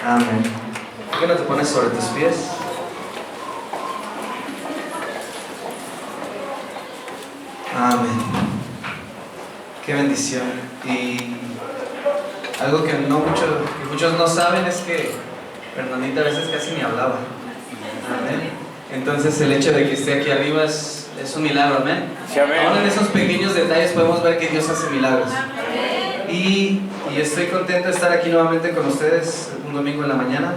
Amén. ¿Por qué no te pones sobre tus pies? Amén. Qué bendición. Y algo que muchos no saben es que Fernandita a veces casi ni hablaba. Amén. Entonces el hecho de que esté aquí arriba es un milagro. Amén. Sí, amén. Aún en esos pequeños detalles podemos ver que Dios hace milagros. Y estoy contento de estar aquí nuevamente con ustedes un domingo en la mañana.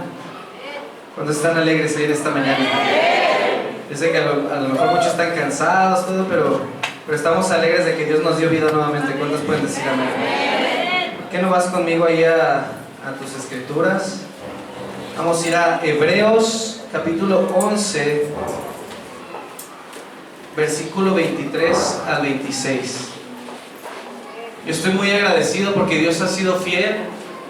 ¿Cuántos están alegres de ir esta mañana? Yo sé que a lo mejor muchos están cansados, todo, pero estamos alegres de que Dios nos dio vida nuevamente. ¿Cuántos pueden decir amén? ¿Por qué no vas conmigo ahí a tus escrituras? Vamos a ir a Hebreos capítulo 11, versículo 23 al 26. Yo estoy muy agradecido porque Dios ha sido fiel,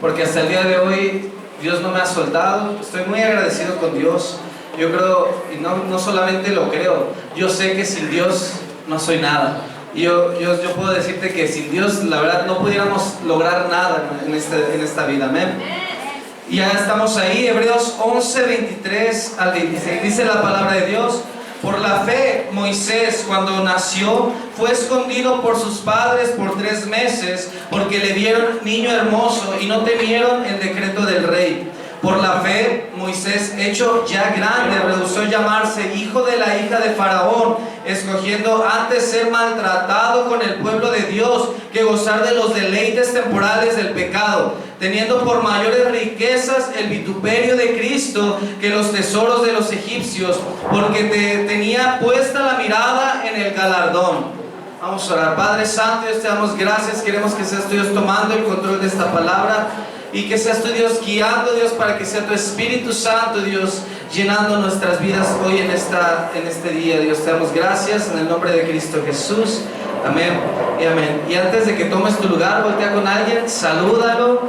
porque hasta el día de hoy Dios no me ha soltado. Estoy muy agradecido con Dios. Yo creo, y no solamente lo creo, yo sé que sin Dios no soy nada. Yo puedo decirte que sin Dios, la verdad, no pudiéramos lograr nada en esta vida. Amén. Y ya estamos ahí, Hebreos 11, 23 al 26. Dice la palabra de Dios: por la fe, Moisés, cuando nació, fue escondido por sus padres por 3 meses, porque le vieron niño hermoso y no temieron el decreto del rey. Por la fe, Moisés, hecho ya grande, rehusó llamarse hijo de la hija de Faraón, escogiendo antes ser maltratado con el pueblo de Dios que gozar de los deleites temporales del pecado, teniendo por mayores riquezas el vituperio de Cristo que los tesoros de los egipcios, porque tenía puesta la mirada en el galardón. Vamos a orar. Padre Santo, Dios, te damos gracias. Queremos que seas tú, Dios, tomando el control de esta palabra, y que seas tú, Dios, guiando, Dios, para que sea tu Espíritu Santo, Dios, llenando nuestras vidas hoy en este día. Dios, te damos gracias en el nombre de Cristo Jesús. Amén y amén. Y antes de que tomes tu lugar, voltea con alguien, salúdalo.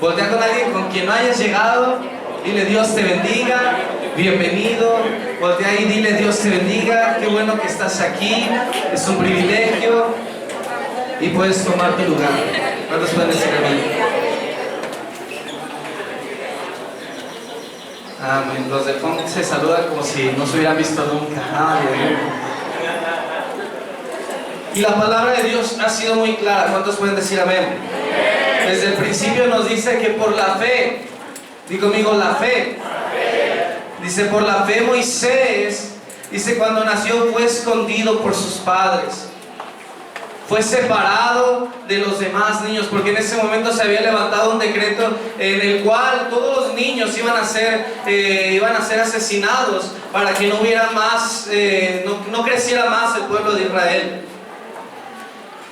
Voltea con alguien con quien no hayas llegado, dile: Dios te bendiga, bienvenido. Voltea ahí, dile: Dios te bendiga, qué bueno que estás aquí, es un privilegio. Y puedes tomar tu lugar. ¿Cuántos pueden decir amén? Amén. Los de fondo se saludan como si no se hubieran visto nunca. Y la palabra de Dios ha sido muy clara. ¿Cuántos pueden decir amén? Desde el principio nos dice que por la fe, di conmigo, la fe. Dice: por la fe Moisés, dice, cuando nació fue escondido por sus padres, fue separado de los demás niños, porque en ese momento se había levantado un decreto en el cual todos los niños iban a ser asesinados, para que no hubiera más, no creciera más el pueblo de Israel.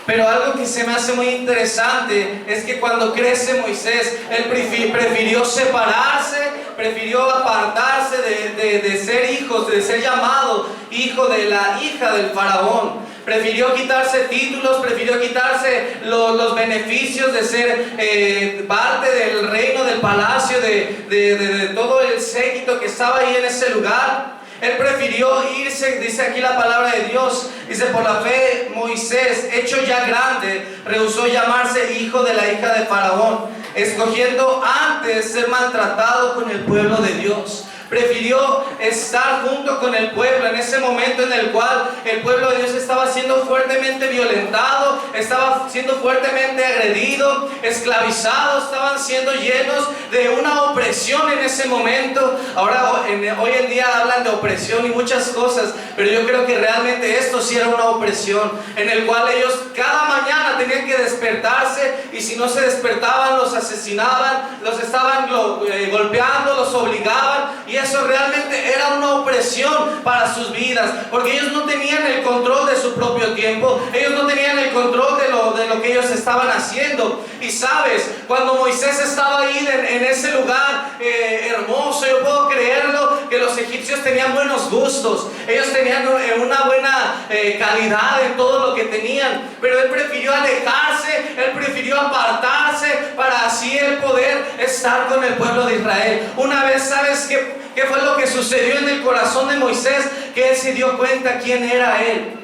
Pero algo que se me hace muy interesante es que cuando crece Moisés, él prefirió separarse, prefirió apartarse de ser hijos, de ser llamado hijo de la hija del faraón. Prefirió quitarse títulos, prefirió quitarse los beneficios de ser parte del reino, del palacio, de todo el séquito que estaba ahí en ese lugar. Él prefirió irse, dice aquí la palabra de Dios, dice: por la fe Moisés, hecho ya grande, rehusó llamarse hijo de la hija de Faraón, escogiendo antes ser maltratado con el pueblo de Dios. Prefirió estar junto con el pueblo en ese momento en el cual el pueblo de Dios estaba siendo fuertemente violentado, estaba siendo fuertemente agredido, esclavizado, estaban siendo llenos de una opresión en ese momento. Ahora, hoy en día hablan de opresión y muchas cosas, pero yo creo que realmente esto sí era una opresión, en el cual ellos cada mañana tenían que despertarse, y si no se despertaban los asesinaban, los estaban golpeando, los obligaban. Y eso realmente era una opresión para sus vidas, porque ellos no tenían el control de su propio tiempo, ellos no tenían el control de lo que ellos estaban haciendo. Y sabes, cuando Moisés estaba ahí en ese lugar hermoso, yo puedo creerlo, que los egipcios tenían buenos gustos, ellos tenían una buena calidad en todo lo que tenían, pero él prefirió alejarse, él prefirió apartarse, para así él poder estar con el pueblo de Israel. Una vez, ¿sabes qué fue lo que sucedió en el corazón de Moisés? Que él se dio cuenta quién era él.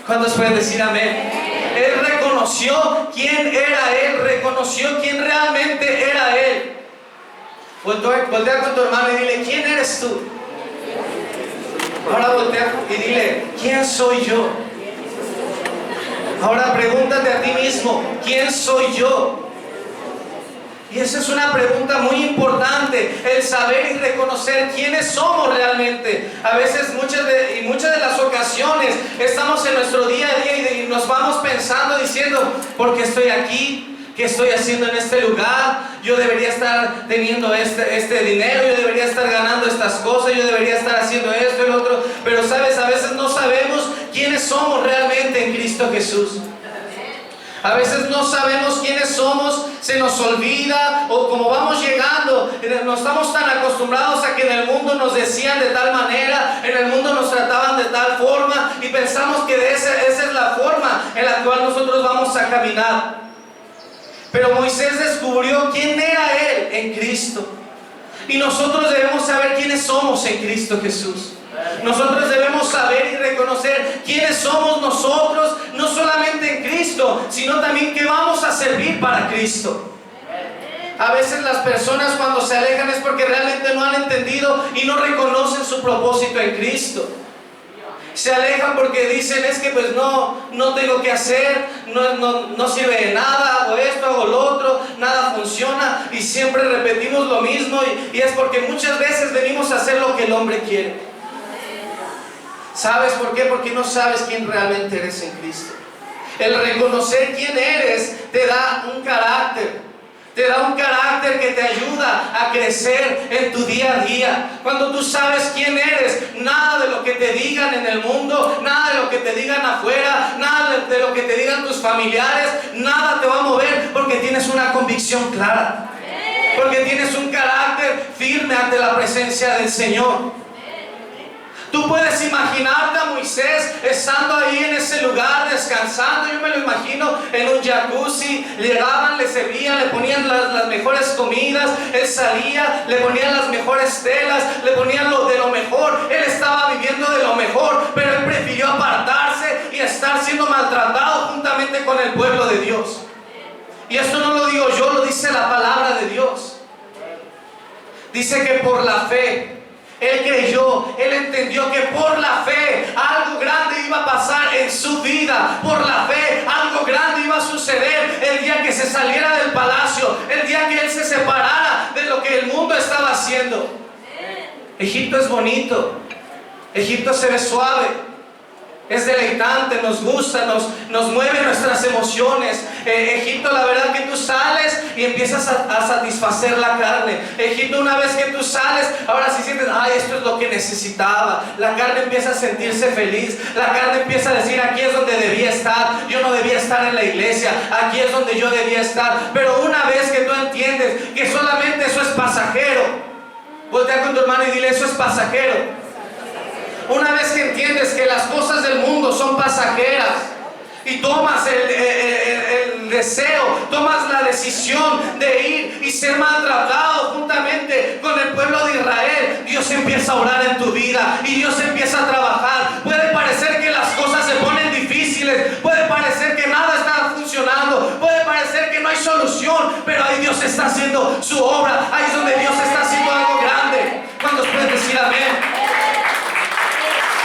¿Cuántos pueden decir amén? Él reconoció quién era él, reconoció quién realmente era él. Voltea con tu hermano y dile, ¿quién eres tú? Ahora voltea y dile, ¿quién soy yo? Ahora pregúntate a ti mismo, ¿quién soy yo? Y esa es una pregunta muy importante, el saber y reconocer quiénes somos realmente. A veces, muchas de las ocasiones, estamos en nuestro día a día y nos vamos pensando, diciendo, ¿por qué estoy aquí? ¿Qué estoy haciendo en este lugar? Yo debería estar teniendo este dinero, yo debería estar ganando estas cosas, yo debería estar haciendo esto y lo otro. Pero sabes, a veces no sabemos quiénes somos realmente en Cristo Jesús. A veces no sabemos quiénes somos, se nos olvida, o como vamos llegando, no estamos tan acostumbrados a que en el mundo nos decían de tal manera, en el mundo nos trataban de tal forma, y pensamos que esa es la forma en la cual nosotros vamos a caminar. Pero Moisés descubrió quién era él en Cristo, y nosotros debemos saber quiénes somos en Cristo Jesús. Nosotros debemos saber y reconocer quiénes somos nosotros, no solamente en Cristo, sino también que vamos a servir para Cristo. A veces las personas cuando se alejan es porque realmente no han entendido y no reconocen su propósito en Cristo. Se alejan porque dicen, es que pues no tengo que hacer, no sirve de nada, hago esto, hago lo otro, nada funciona, y siempre repetimos lo mismo, y es porque muchas veces venimos a hacer lo que el hombre quiere. ¿Sabes por qué? Porque no sabes quién realmente eres en Cristo. El reconocer quién eres te da un carácter. Te da un carácter que te ayuda a crecer en tu día a día. Cuando tú sabes quién eres, nada de lo que te digan en el mundo, nada de lo que te digan afuera, nada de lo que te digan tus familiares, nada te va a mover, porque tienes una convicción clara. Porque tienes un carácter firme ante la presencia del Señor. Tú puedes imaginarte a Moisés estando ahí en ese lugar descansando. Yo me lo imagino en un jacuzzi. Llegaban, le servían, le ponían las mejores comidas. Él salía, le ponían las mejores telas, le ponían de lo mejor. Él estaba viviendo de lo mejor, pero él prefirió apartarse y estar siendo maltratado juntamente con el pueblo de Dios. Y esto no lo digo yo, lo dice la palabra de Dios. Dice que por la fe él creyó, él entendió que por la fe algo grande iba a pasar en su vida. Por la fe algo grande iba a suceder el día que se saliera del palacio, el día que él se separara de lo que el mundo estaba haciendo. Egipto es bonito, Egipto se ve suave, es deleitante, nos gusta, nos mueve nuestras emociones. Egipto, la verdad que tú sales y empiezas a satisfacer la carne. Egipto, una vez que tú sales, ahora sí sientes, ay, esto es lo que necesitaba. La carne empieza a sentirse feliz. La carne empieza a decir, aquí es donde debía estar. Yo no debía estar en la iglesia. Aquí es donde yo debía estar. Pero una vez que tú entiendes que solamente eso es pasajero, voltea con tu hermano y dile, eso es pasajero. Una vez que entiendes que las cosas del mundo son pasajeras y tomas el deseo, tomas la decisión de ir y ser maltratado juntamente con el pueblo de Israel, Dios empieza a obrar en tu vida y Dios empieza a trabajar. Puede parecer que las cosas se ponen difíciles, puede parecer que nada está funcionando, puede parecer que no hay solución, pero ahí Dios está haciendo su obra. Ahí es donde Dios está haciendo algo grande. ¿Cuántos pueden decir amén?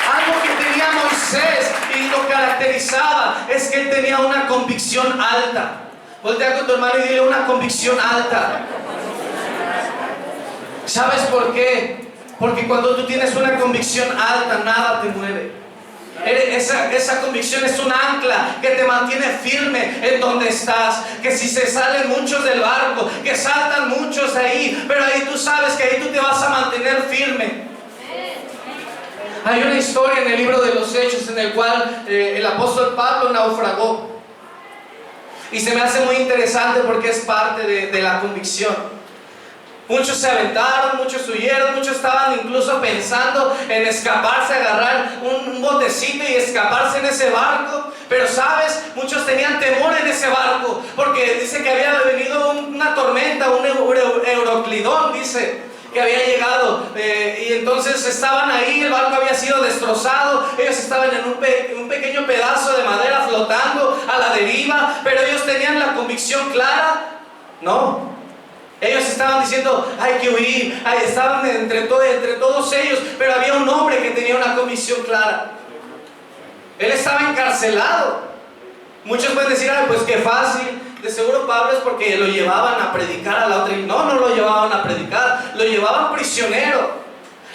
Algo que tenía Moisés y lo caracterizaba es que él tenía una convicción alta. Voltea con tu hermano y dile, una convicción alta. ¿Sabes por qué? Porque cuando tú tienes una convicción alta, nada te mueve. Esa convicción es un ancla que te mantiene firme en donde estás. Que si se salen muchos del barco, que saltan muchos ahí, pero ahí tú sabes que ahí tú te vas a mantener firme. Hay una historia en el libro de los Hechos en el cual el apóstol Pablo naufragó. Y se me hace muy interesante porque es parte de la convicción. Muchos se aventaron, muchos huyeron, muchos estaban incluso pensando en escaparse, agarrar un botecito y escaparse en ese barco. Pero sabes, muchos tenían temor en ese barco porque dice que había venido una tormenta, un Euroclidón, dice, que había llegado, y entonces estaban ahí, el barco había sido destrozado, ellos estaban en un pequeño pedazo de madera flotando a la deriva, pero ellos tenían la convicción clara, no, ellos estaban diciendo, hay que huir. Estaban entre todos ellos, pero había un hombre que tenía una convicción clara. Él estaba encarcelado. Muchos pueden decir, pues qué fácil. De seguro Pablo es porque lo llevaban a predicar a la otra. No lo llevaban a predicar, lo llevaban prisionero.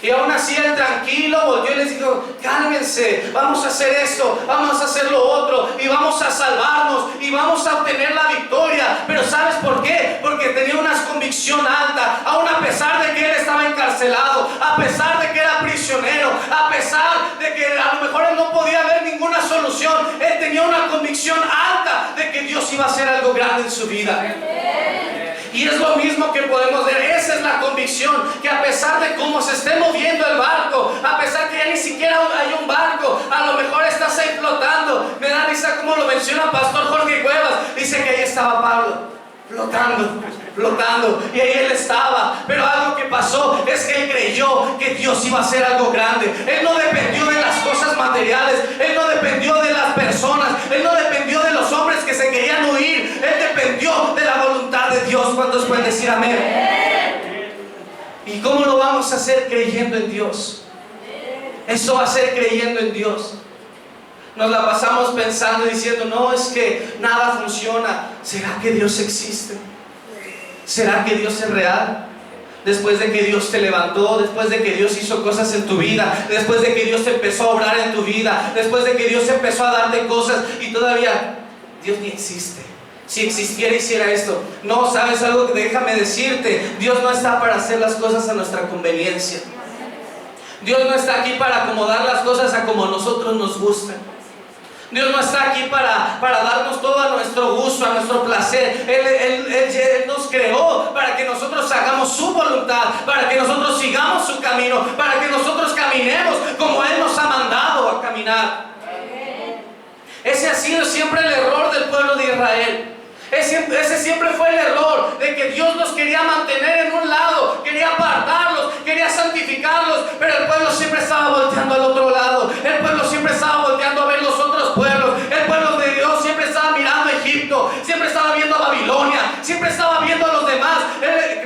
Y aún así él tranquilo volvió y les dijo, cálmense, vamos a hacer esto, vamos a hacer lo otro, y vamos a salvarnos, y vamos a obtener la victoria. Pero ¿sabes por qué? Porque tenía una convicción alta, aún a pesar de que él estaba encarcelado, a pesar de que era prisionero, a pesar de que a lo mejor él no podía ver ninguna solución. Él tenía una convicción alta de que Dios iba a hacer algo grande en su vida. Y es lo mismo que podemos ver. Esa es la convicción, que a pesar de cómo se esté moviendo el barco, a pesar que ya ni siquiera hay un barco, a lo mejor estás ahí flotando. Me da risa como lo menciona el pastor Jorge Cuevas. Dice que ahí estaba Pablo, flotando, y ahí él estaba. Pero algo que pasó es que él creyó que Dios iba a hacer algo grande. Él no dependió de las cosas materiales, él no dependió de las personas, él no dependió de los hombres que se querían huir. Él dependió de la voluntad de Dios. ¿Cuántos pueden decir amén? ¿Y cómo lo vamos a hacer? Creyendo en Dios. Eso va a ser creyendo en Dios. Nos la pasamos pensando y diciendo, no, es que nada funciona. ¿Será que Dios existe? ¿Será que Dios es real? Después de que Dios te levantó, después de que Dios hizo cosas en tu vida, después de que Dios empezó a obrar en tu vida, después de que Dios empezó a darte cosas, y todavía Dios ni existe. Si existiera, hiciera esto. No, ¿sabes algo? Déjame decirte, Dios no está para hacer las cosas a nuestra conveniencia. Dios no está aquí para acomodar las cosas a como a nosotros nos gustan. Dios no está aquí para darnos todo a nuestro gusto, a nuestro placer. Él nos creó para que nosotros hagamos su voluntad, para que nosotros sigamos su camino, para que nosotros caminemos como Él nos ha mandado a caminar. Ese ha sido siempre el error del pueblo de Israel. Ese siempre fue el error, de que Dios los quería mantener en un lado, quería apartarlos, quería santificarlos, pero el pueblo siempre estaba volteando al otro lado. El pueblo siempre estaba volteando a ver los otros pueblos. El pueblo de Dios siempre estaba mirando a Egipto, siempre estaba viendo a Babilonia, siempre estaba viendo a los demás.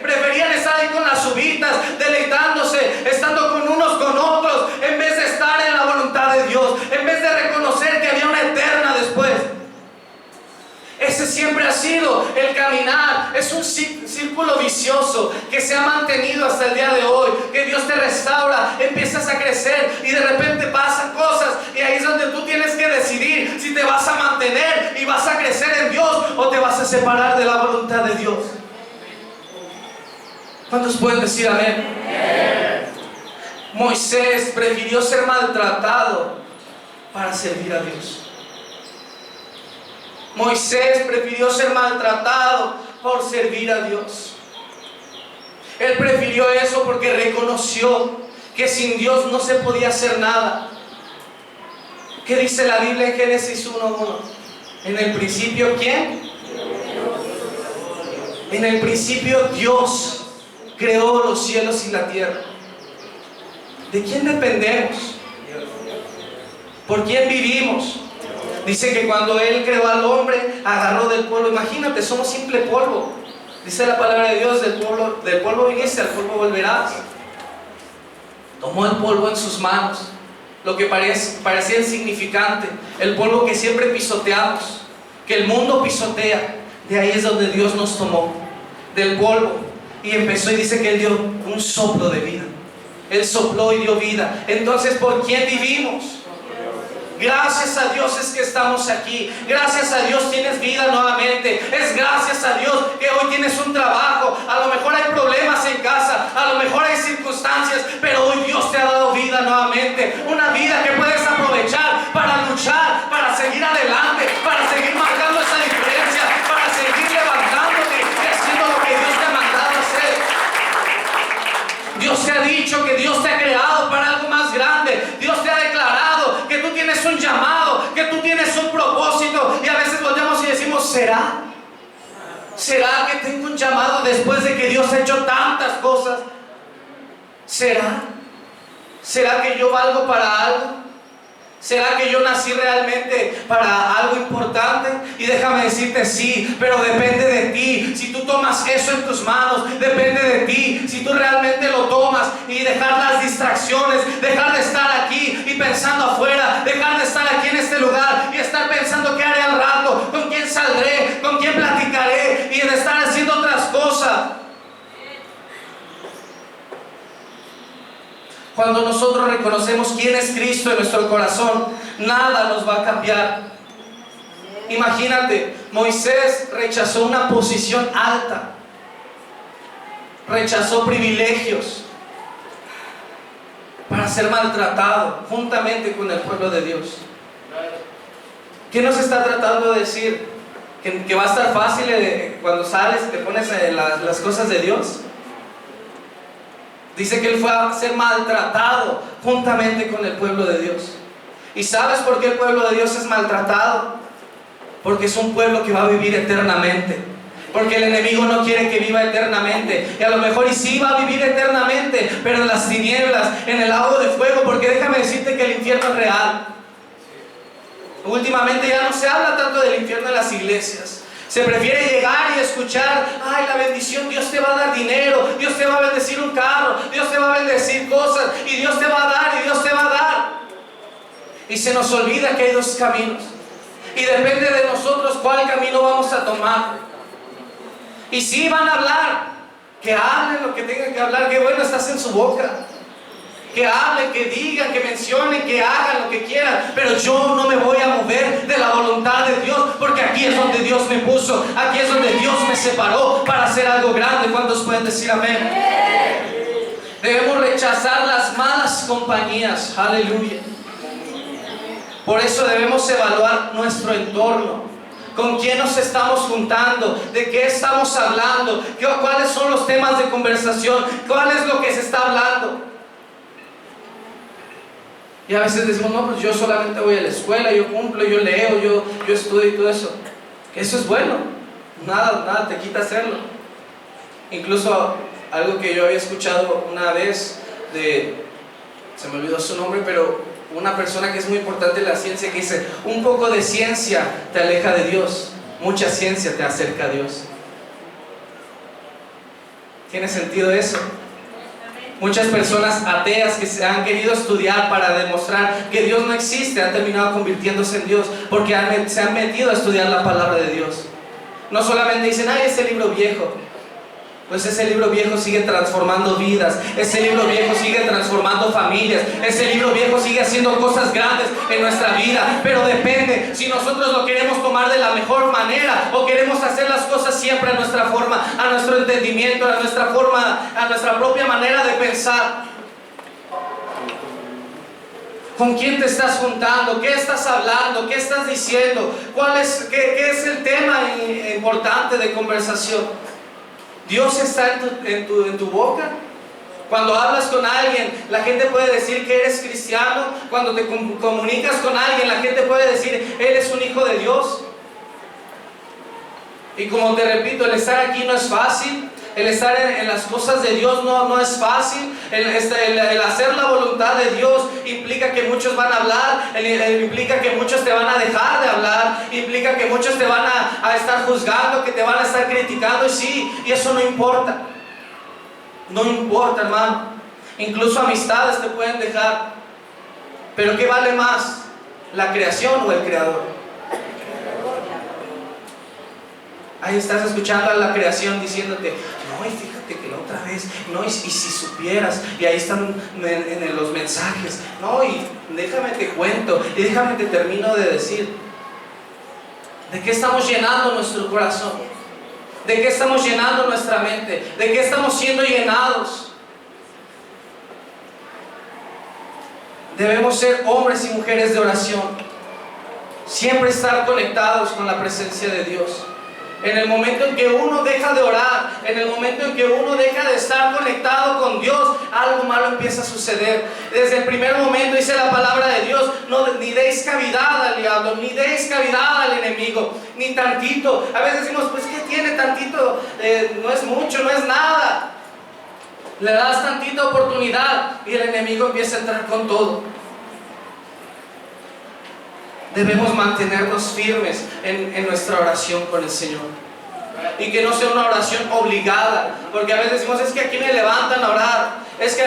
Preferían estar ahí con las uvitas, deleitándose, estando con unos con otros, en vez de estar en la voluntad de Dios, en vez de reconocer que había una eterna después. Ese siempre ha sido el caminar. Es un círculo vicioso que se ha mantenido hasta el día de hoy. Que Dios te restaura, empiezas a crecer y de repente pasan cosas, y ahí es donde tú tienes que decidir si te vas a mantener y vas a crecer en Dios, o te vas a separar de la voluntad de Dios. ¿Cuántos pueden decir amén? Moisés prefirió ser maltratado para servir a Dios. Moisés prefirió ser maltratado por servir a Dios. Él prefirió eso porque reconoció que sin Dios no se podía hacer nada. ¿Qué dice la Biblia en Génesis 1:1? En el principio, ¿quién? En el principio Dios creó los cielos y la tierra. ¿De quién dependemos? ¿Por quién vivimos? Dice que cuando Él creó al hombre, agarró del polvo. Imagínate, somos simple polvo. Dice la palabra de Dios, del polvo viniste, al polvo volverás. Tomó el polvo en sus manos, lo que parecía insignificante, el polvo que siempre pisoteamos, que el mundo pisotea. De ahí es donde Dios nos tomó, del polvo, y empezó, y dice que Él dio un soplo de vida. Él sopló y dio vida. Entonces, ¿por quién vivimos? Gracias a Dios es que estamos aquí. Gracias a Dios tienes vida nuevamente. Es gracias a Dios que hoy tienes un trabajo. A lo mejor hay problemas en casa, a lo mejor hay circunstancias, pero hoy Dios te ha dado vida nuevamente. Una vida que puedes aprovechar para luchar, para seguir adelante, para seguir marcando esa diferencia, para seguir levantándote y haciendo lo que Dios te ha mandado a hacer. Dios te ha dicho que Dios te ha creado para algo más grande. Dios te ha declarado que tú tienes un llamado, que tú tienes un propósito, y a veces volvemos y decimos, ¿será? ¿Será que tengo un llamado después de que Dios ha hecho tantas cosas? ¿Será? ¿Será que yo valgo para algo? ¿Será que yo nací realmente para algo importante? Y déjame decirte sí, pero depende de ti. Si tú tomas eso en tus manos, depende de ti. Si tú realmente lo tomas y dejar las distracciones, dejar de estar aquí y pensando afuera, dejar de estar aquí en este lugar y estar pensando qué haré al rato, con quién saldré, con quién platicaré y de estar haciendo otras cosas. Cuando nosotros reconocemos quién es Cristo en nuestro corazón, nada nos va a cambiar. Imagínate, Moisés rechazó una posición alta, rechazó privilegios para ser maltratado juntamente con el pueblo de Dios. ¿Qué nos está tratando de decir? ¿Que va a estar fácil cuando sales y te pones las cosas de Dios? Dice que él fue a ser maltratado juntamente con el pueblo de Dios. ¿Y sabes por qué el pueblo de Dios es maltratado? Porque es un pueblo que va a vivir eternamente. Porque el enemigo no quiere que viva eternamente. Y a lo mejor y sí va a vivir eternamente, pero en las tinieblas, en el lago de fuego. Porque déjame decirte que el infierno es real. Últimamente ya no se habla tanto del infierno en las iglesias. Se prefiere llegar y escuchar, ay, la bendición, Dios te va a dar dinero, Dios te va a bendecir un carro, Dios te va a bendecir cosas, y Dios te va a dar, y Dios te va a dar. Y se nos olvida que hay dos caminos. Y depende de nosotros cuál camino vamos a tomar. Y sí van a hablar, que hablen lo que tengan que hablar, que bueno, estás en su boca. Que hablen, que digan, que mencionen, que hagan lo que quieran, pero yo no me voy a mover de la voluntad de Dios, porque aquí es donde Dios me puso, aquí es donde Dios me separó para hacer algo grande. ¿Cuántos pueden decir amén? Debemos rechazar las malas compañías, aleluya. Por eso debemos evaluar nuestro entorno. ¿Con quién nos estamos juntando? ¿De qué estamos hablando? ¿Cuáles son los temas de conversación? ¿Cuál es lo que se está hablando? Y a veces decimos, no, pues yo solamente voy a la escuela, yo cumplo, yo leo, yo estudio y todo eso. Eso es bueno, nada te quita hacerlo. Incluso algo que yo había escuchado una vez se me olvidó su nombre, pero una persona que es muy importante en la ciencia, que dice, un poco de ciencia te aleja de Dios, mucha ciencia te acerca a Dios. ¿Tiene sentido eso? Muchas personas ateas que se han querido estudiar para demostrar que Dios no existe han terminado convirtiéndose en Dios porque se han metido a estudiar la palabra de Dios. No solamente dicen, ay, ese libro viejo. Pues ese libro viejo sigue transformando vidas, ese libro viejo sigue transformando familias, ese libro viejo sigue haciendo cosas grandes en nuestra vida, pero depende si nosotros lo queremos tomar de la mejor manera o queremos hacer las cosas siempre a nuestra forma, a nuestro entendimiento, a nuestra forma, a nuestra propia manera de pensar. ¿Con quién te estás juntando? ¿Qué estás hablando? ¿Qué estás diciendo? ¿Qué es el tema importante de conversación? ¿Dios está en tu boca? Cuando hablas con alguien, la gente puede decir que eres cristiano. Cuando te comunicas con alguien, la gente puede decir, él es un hijo de Dios. Y como te repito, el estar aquí no es fácil. El estar en las cosas de Dios no es fácil. El hacer la voluntad de Dios implica que muchos van a hablar, implica que muchos te van a dejar de hablar, implica que muchos te van a estar juzgando, que te van a estar criticando. Y sí, y eso no importa. No importa, hermano. Incluso amistades te pueden dejar. Pero ¿qué vale más? ¿La creación o el creador? Ahí estás escuchando a la creación diciéndote, no, y fíjate que la otra vez, no, y si supieras, y ahí están en los mensajes, no, y déjame te cuento, y déjame te termino de decir, ¿de qué estamos llenando nuestro corazón? ¿De qué estamos llenando nuestra mente? ¿De qué estamos siendo llenados? Debemos ser hombres y mujeres de oración, siempre estar conectados con la presencia de Dios. En el momento en que uno deja de orar, en el momento en que uno deja de estar conectado con Dios, algo malo empieza a suceder. Desde el primer momento dice la palabra de Dios, ni deis cavidad al diablo, ni deis cavidad al enemigo, ni tantito. A veces decimos, pues ¿qué tiene tantito? No es mucho, no es nada. Le das tantita oportunidad y el enemigo empieza a entrar con todo. debemos mantenernos firmes en nuestra oración con el Señor. Y que no sea una oración obligada, porque a veces decimos, es que aquí me levantan a orar, es que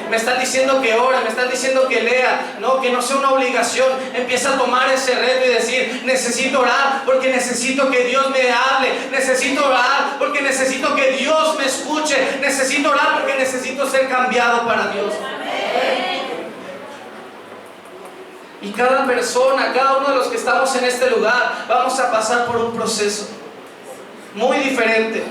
me están diciendo que ore, me están diciendo que lea. No, que no sea una obligación. Empieza a tomar ese reto y decir, necesito orar porque necesito que Dios me hable, necesito orar porque necesito que Dios me escuche, necesito orar porque necesito ser cambiado para Dios. Y cada persona, cada uno de los que estamos en este lugar, vamos a pasar por un proceso muy diferente.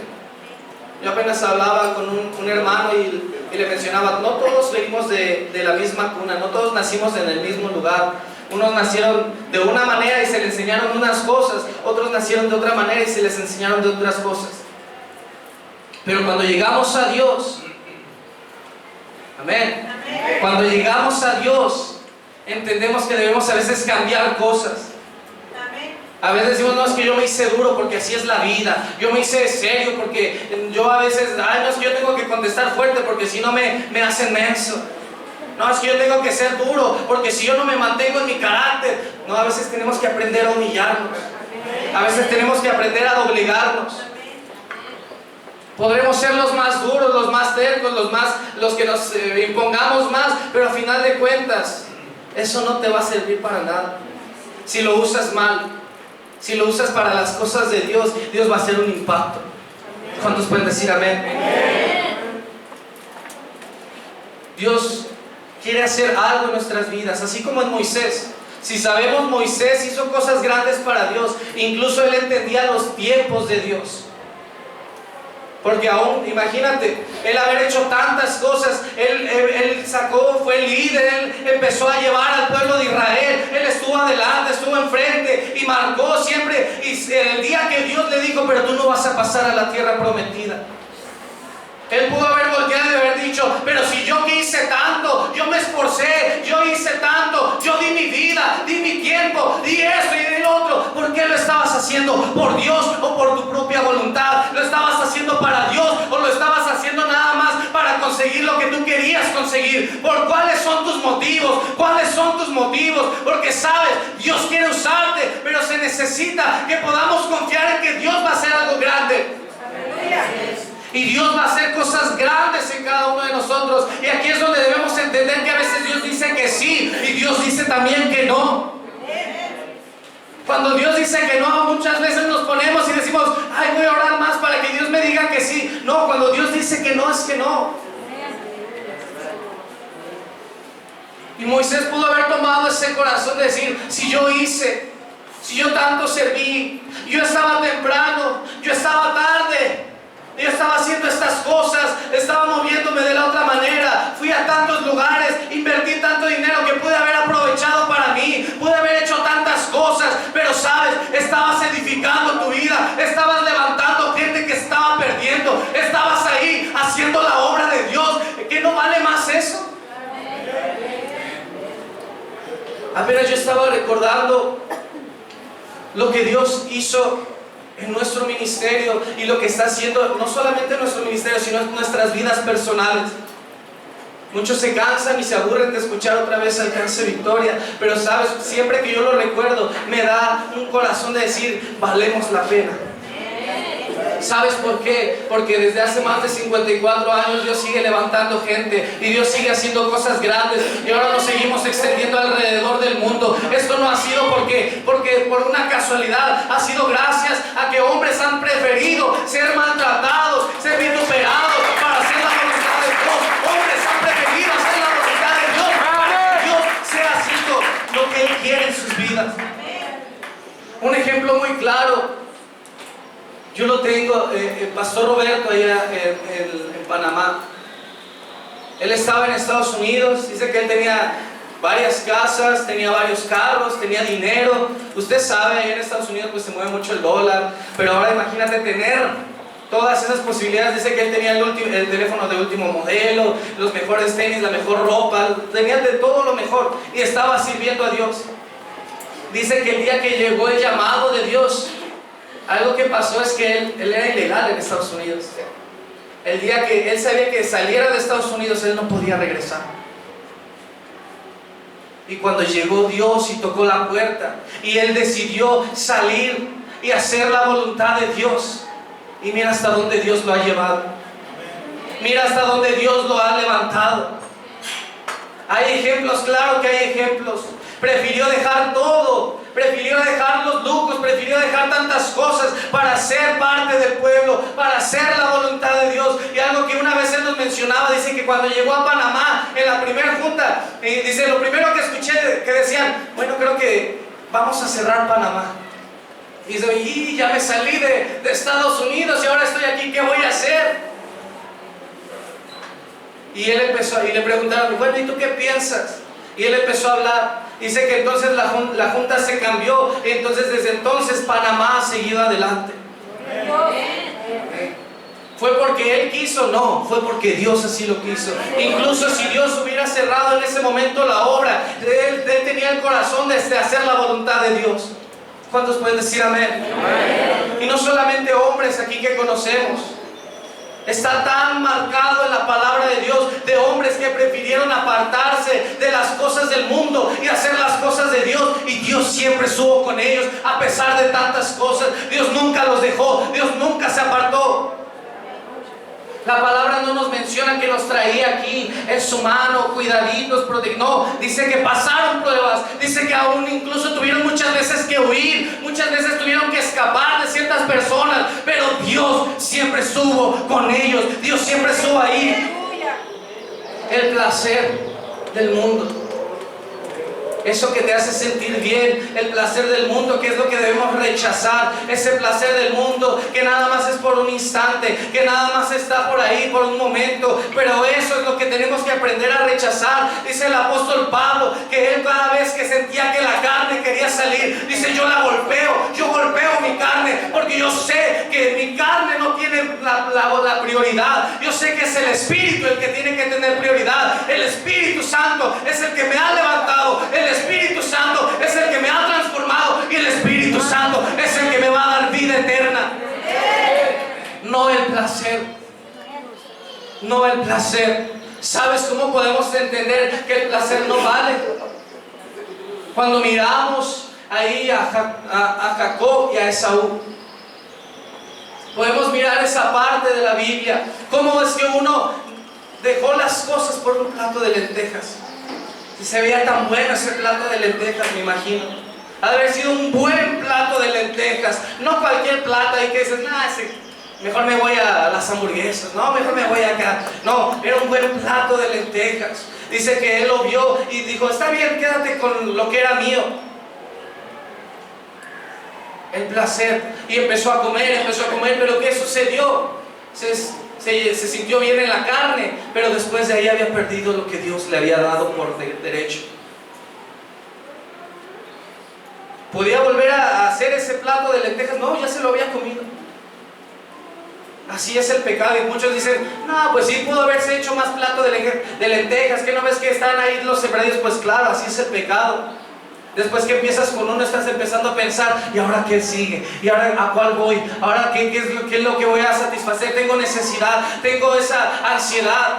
Yo apenas hablaba con un hermano y le mencionaba, no todos venimos de la misma cuna, no todos nacimos en el mismo lugar. Unos nacieron de una manera y se les enseñaron unas cosas, otros nacieron de otra manera y se les enseñaron de otras cosas. Pero cuando llegamos a Dios, amén, cuando llegamos a Dios, entendemos que debemos a veces cambiar cosas. A veces decimos, no, es que yo me hice duro porque así es la vida, yo me hice serio porque yo a veces, no, es que yo tengo que contestar fuerte porque si no me hacen menso. No, es que yo tengo que ser duro porque si yo no me mantengo en mi carácter. No, a veces tenemos que aprender a humillarnos, a veces tenemos que aprender a doblegarnos. Podremos ser los más duros, los más tercos, los que nos impongamos más, pero a final de cuentas eso no te va a servir para nada si lo usas mal. Si lo usas para las cosas de Dios, Dios va a hacer un impacto. ¿Cuántos pueden decir amén? Dios quiere hacer algo en nuestras vidas, así como en Moisés. Si sabemos, Moisés hizo cosas grandes para Dios. Incluso él entendía los tiempos de Dios. Porque aún, imagínate, él haber hecho tantas cosas, él fue líder, él empezó a llevar al pueblo de Israel, él estuvo adelante, estuvo enfrente y marcó siempre. Y el día que Dios le dijo, pero tú no vas a pasar a la tierra prometida, él pudo haber volteado y haber dicho, pero si yo que hice tanto, yo me esforcé, yo hice tanto, yo di mi vida, di mi tiempo, di esto y di lo otro. ¿Por qué lo estabas haciendo? ¿Por Dios o por tu propia voluntad? ¿Lo estabas haciendo para Dios o lo estabas haciendo nada más para conseguir lo que tú querías conseguir? ¿Por cuáles son tus motivos? ¿Cuáles son tus motivos? Porque sabes, Dios quiere usarte, pero se necesita que podamos confiar en que Dios va a hacer algo grande. Y Dios va a hacer cosas grandes en cada uno de nosotros. Y aquí es donde debemos entender que a veces Dios dice que sí y Dios dice también que no. Cuando Dios dice que no, muchas veces nos ponemos y decimos, ay, voy a orar más para que Dios me diga que sí. No, cuando Dios dice que no, es que no. Y Moisés pudo haber tomado ese corazón de decir, si yo hice, si yo tanto serví, yo estaba temprano, yo estaba tarde, yo estaba haciendo estas cosas, estaba moviéndome de la otra manera, fui a tantos lugares, invertí tanto dinero que pude haber aprovechado para mí, pude haber hecho tantas cosas, pero sabes, estabas edificando tu vida, estabas levantando gente que estaba perdiendo, estabas ahí haciendo la obra de Dios. ¿Qué no vale más eso? Apenas yo estaba recordando lo que Dios hizo en nuestro ministerio y lo que está haciendo no solamente en nuestro ministerio, sino en nuestras vidas personales. Muchos se cansan y se aburren de escuchar otra vez Alcance Victoria, pero sabes, siempre que yo lo recuerdo me da un corazón de decir, valemos la pena. ¿Sabes por qué? Porque desde hace más de 54 años Dios sigue levantando gente y Dios sigue haciendo cosas grandes y ahora nos seguimos extendiendo alrededor del mundo. Esto no ha sido porque por una casualidad, ha sido gracias a que hombres han preferido ser maltratados, ser vituperados para hacer la voluntad de Dios. Hombres han preferido hacer la voluntad de Dios para que Dios sea haciendo lo que Él quiere en sus vidas. Un ejemplo muy claro yo lo tengo, el pastor Roberto allá en Panamá. Él estaba en Estados Unidos, dice que él tenía varias casas, tenía varios carros, tenía dinero. Usted sabe, allá en Estados Unidos pues se mueve mucho el dólar, pero ahora imagínate tener todas esas posibilidades. Dice que él tenía el teléfono de último modelo, los mejores tenis, la mejor ropa, tenía de todo lo mejor y estaba sirviendo a Dios. Dice que el día que llegó el llamado de Dios, algo que pasó es que él era ilegal en Estados Unidos. El día que él sabía que saliera de Estados Unidos, él no podía regresar. Y cuando llegó Dios y tocó la puerta, y él decidió salir y hacer la voluntad de Dios, y mira hasta dónde Dios lo ha llevado, mira hasta dónde Dios lo ha levantado. Hay ejemplos, claro que hay ejemplos. Prefirió dejar todo, prefirió dejar los lujos, prefirió dejar tantas cosas para ser parte del pueblo, para hacer la voluntad de Dios. Y algo que una vez él nos mencionaba, dice que cuando llegó a Panamá en la primera junta, dice, lo primero que escuché que decían, bueno, creo que vamos a cerrar Panamá. Y dice, y ya me salí de Estados Unidos y ahora estoy aquí, ¿qué voy a hacer? Y él empezó, y le preguntaron, bueno, ¿y tú qué piensas? Y él empezó a hablar. Dice que entonces la junta se cambió. Y entonces desde entonces Panamá ha seguido adelante. ¿Fue porque él quiso? No, fue porque Dios así lo quiso. Incluso si Dios hubiera cerrado en ese momento la obra, él tenía el corazón de hacer la voluntad de Dios. ¿Cuántos pueden decir amén? Amén. Y no solamente hombres aquí que conocemos. Está tan marcado en la palabra de Dios de hombres que prefirieron apartarse de las cosas del mundo y hacer las cosas de Dios, y Dios siempre estuvo con ellos a pesar de tantas cosas. Dios nunca los dejó, Dios nunca se apartó. La palabra no nos menciona que los traía aquí en su mano, cuidaditos, no, dice que pasaron pruebas, dice que aún incluso tuvieron muchas veces que huir, muchas veces tuvieron que escapar de ciertas personas, pero Dios siempre estuvo con ellos, Dios siempre estuvo ahí. El placer del mundo, eso que te hace sentir bien, el placer del mundo, que es lo que debemos rechazar. Ese placer del mundo que nada más es por un instante, que nada más está por ahí por un momento, pero eso es lo que tenemos que aprender a rechazar. Dice el apóstol Pablo que él cada vez que sentía que la carne quería salir, dice, yo golpeo mi carne, porque yo sé que mi carne no tiene la prioridad. Yo sé que es el Espíritu el que tiene que tener prioridad. El Espíritu Santo es el que me ha levantado, el Espíritu Santo es el que me ha transformado, y el Espíritu Santo es el que me va a dar vida eterna. No el placer, no el placer. ¿Sabes cómo podemos entender que el placer no vale? Cuando miramos ahí a Jacob y a Esaú, podemos mirar esa parte de la Biblia, cómo es que uno dejó las cosas por un plato de lentejas. Y se veía tan bueno ese plato de lentejas, me imagino. Ha de haber sido un buen plato de lentejas, no cualquier plato ahí que dices, mejor me voy a las hamburguesas, no, mejor me voy acá. No, era un buen plato de lentejas. Dice que él lo vio y dijo, está bien, quédate con lo que era mío. El placer. Y empezó a comer, pero ¿qué sucedió? Se sintió bien en la carne, pero después de ahí había perdido lo que Dios le había dado por derecho. ¿Podía volver a hacer ese plato de lentejas? No, ya se lo había comido. Así es el pecado. Y muchos dicen, no, pues sí pudo haberse hecho más plato de lentejas, ¿que no ves que están ahí los sembradíos? Pues claro, así es el pecado. Después que empiezas con uno, estás empezando a pensar, ¿y ahora qué sigue? ¿Y ahora a cuál voy? ¿Ahora qué es lo que voy a satisfacer? Tengo necesidad, tengo esa ansiedad.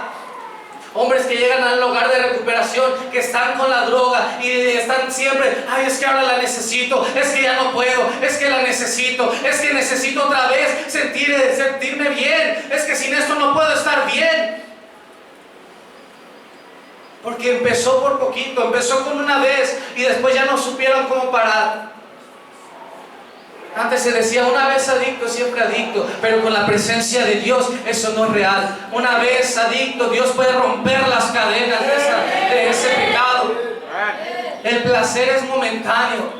Hombres que llegan al hogar de recuperación, que están con la droga y están siempre, es que ahora la necesito, es que ya no puedo, es que la necesito, es que necesito otra vez sentirme bien, es que sin esto no puedo estar bien. Porque empezó por poquito, empezó con una vez y después ya no supieron cómo parar. Antes se decía, una vez adicto, siempre adicto, pero con la presencia de Dios eso no es real. Una vez adicto, Dios puede romper las cadenas de ese pecado. El placer es momentáneo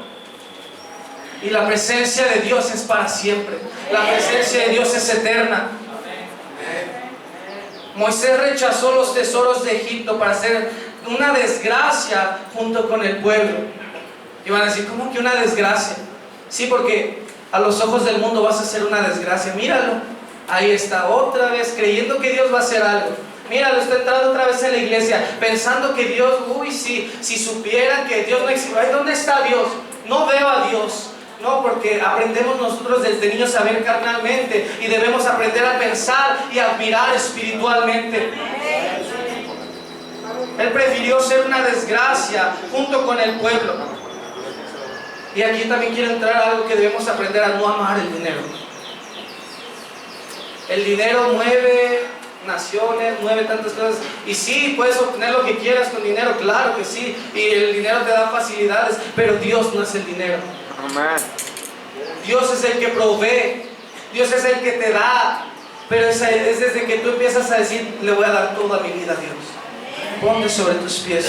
y la presencia de Dios es para siempre. La presencia de Dios es eterna. Moisés rechazó los tesoros de Egipto para hacer una desgracia junto con el pueblo. Y van a decir, ¿cómo que una desgracia? Sí, porque a los ojos del mundo vas a hacer una desgracia. Míralo, ahí está otra vez creyendo que Dios va a hacer algo. Míralo, está entrando otra vez en la iglesia pensando que Dios, si supieran que Dios no existe. Ay, ¿dónde está Dios? No veo a Dios. No, porque aprendemos nosotros desde niños a ver carnalmente y debemos aprender a pensar y a mirar espiritualmente. Él prefirió ser una desgracia junto con el pueblo. Y aquí también quiero entrar a algo que debemos aprender: a no amar el dinero. El dinero mueve naciones, mueve tantas cosas. Y sí, puedes obtener lo que quieras con dinero, claro que sí. Y el dinero te da facilidades, pero Dios no es el dinero. Amén. Dios es el que provee. Dios es el que te da. Pero es desde que tú empiezas a decir: le voy a dar toda mi vida a Dios. Ponte sobre tus pies.